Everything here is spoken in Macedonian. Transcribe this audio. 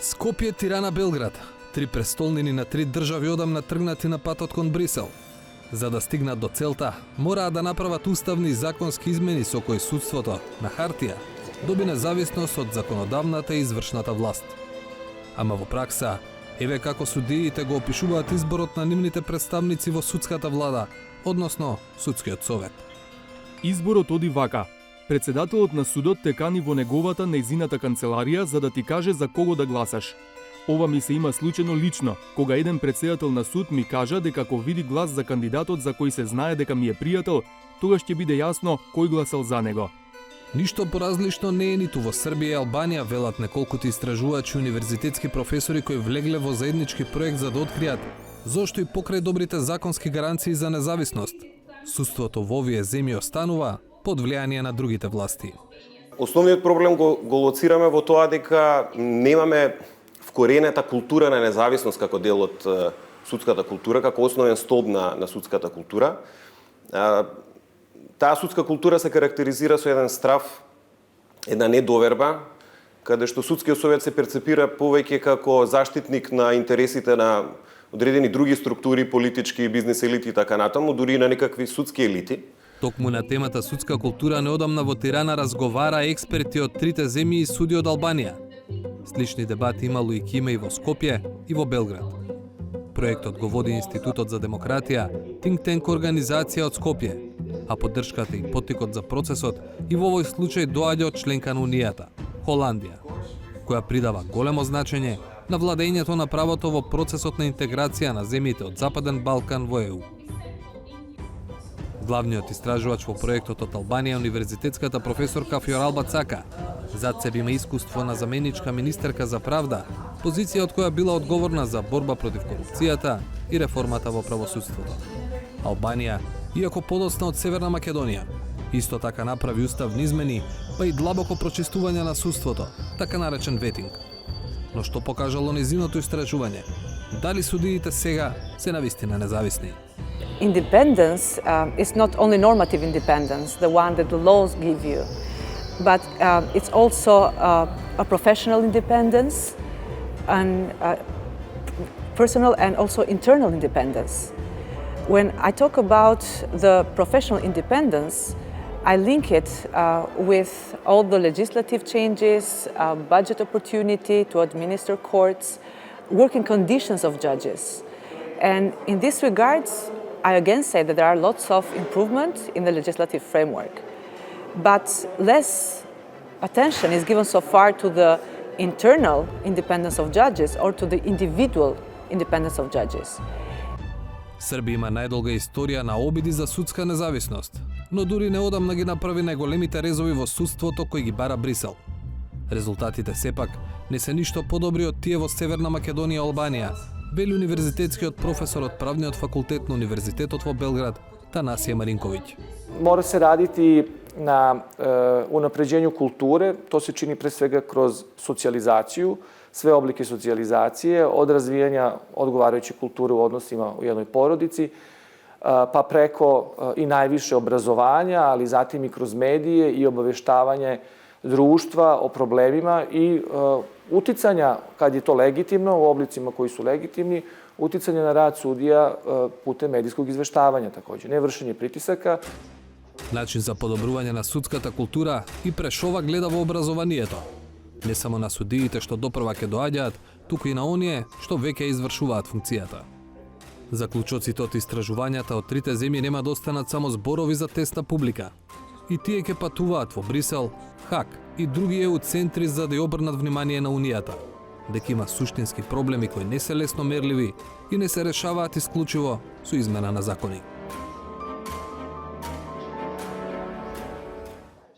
Скопје, Тирана, Белград. 3 престолнини на 3 држави одамна тргнати на патот кон Брисел. За да стигнат до целта, мораат да направат уставни и законски измени со кои судството, на хартија, доби независност од законодавната и извршната власт. Ама во пракса, еве како судиите го опишуваат изборот на нивните представници во судската влада, односно судскиот совет. Изборот оди вака. Председателот на судот те кани во неговата нејзината канцеларија за да ти каже за кого да гласаш. Ова ми се има случајно лично, кога еден председател на суд ми кажа дека ако види глас за кандидатот за кој се знае дека ми е пријател, тогаш ќе биде јасно кој гласал за него. Ништо поразлично не е ниту во Србија и Албанија, велат неколкуте истражувачи универзитетски професори кои влегле во заеднички проект за да откријат зошто и покрај добрите законски гаранции за независност, судството во овие земји останува под влијание на другите власти. Основниот проблем го лоцираме во тоа дека немаме вкоренета култура на независност како дел од судската култура, како основен столб на судската култура. Таа судска култура се карактеризира со еден страв, една недоверба, каде што судскиот совет се перцепира повеќе како заштитник на интересите на одредени други структури, политички, бизнес елити и така натаму, дури на некакви судски елити. Токму на темата судска култура неодамна во Тирана разговара експерти од трите земји и суди од Албанија. Слични дебати имало и Киме и во Скопје и во Белград. Проектот го води Институтот за демократија, think tank организација од Скопје, а поддршката и поттикот за процесот и во овој случај доаѓа од членка на Унијата, Холандија, која придава големо значење на владењето на правото во процесот на интеграција на земјите од Западен Балкан во ЕУ. Главниот истражувач во проектот од Албанија, универзитетската професорка Фјоралба Цака, зад себе има искуство на заменичка министерка за правда, позиција од која била одговорна за борба против корупцијата и реформата во правосудството. Албанија, иако подоцна од Северна Македонија, исто така направи уставни измени, па и длабоко прочистување на судството, така наречен ветинг. Но што покажало низиното истражување? Дали судиите сега се навистина независни? Independence is not only normative independence, the one that the laws give you, but it's also a professional independence and personal and also internal independence. When I talk about the professional independence, I link it with all the legislative changes, budget opportunity to administer courts, working conditions of judges. And in this regards, I again say that there are lots of improvement in the legislative framework, but less attention is given so far to the internal independence of judges or to the individual independence of judges. Србија има најдолга историја на обиди за судска независност, но дури неодамна ги направи најголемите резови во судството кои ги бара Брисел. Резултатите сепак не се ништо подобри од тие во Северна Македонија и Албанија, вели универзитетскиот професор од правниот факултет на Универзитетот во Белград, Танасија Маринковиќ. Mora se raditi na unapređenju kulture, to se čini pre svega kroz socijalizaciju, sve oblike socijalizacije, od razvijanja odgovarajuće kulture u odnosima u jednoj porodici, pa preko i najviše obrazovanja, ali zatim i kroz medije i obaveštavanje društva o problemima i uticanja, kad je to legitimno, u oblicima koji su legitimni, uticanje na rad sudija putem medijskog izveštavanja takođe, ne vršenje pritisaka. Начин за подобрување на судската култура и Прешова гледа во образованието. Не само на судиите што допрва ќе доаѓаат, туку и на оние што веќе извршуваат функцијата. Заклучоците од истражувањата од трите земји нема да останат само зборови за тесна публика. И тие ќе патуваат во Брисел, Хаг и други ЕУ центри за да ја обрнат внимание на Унијата, дека има суштински проблеми кои не се лесно мерливи и не се решаваат исклучиво со измена на закони.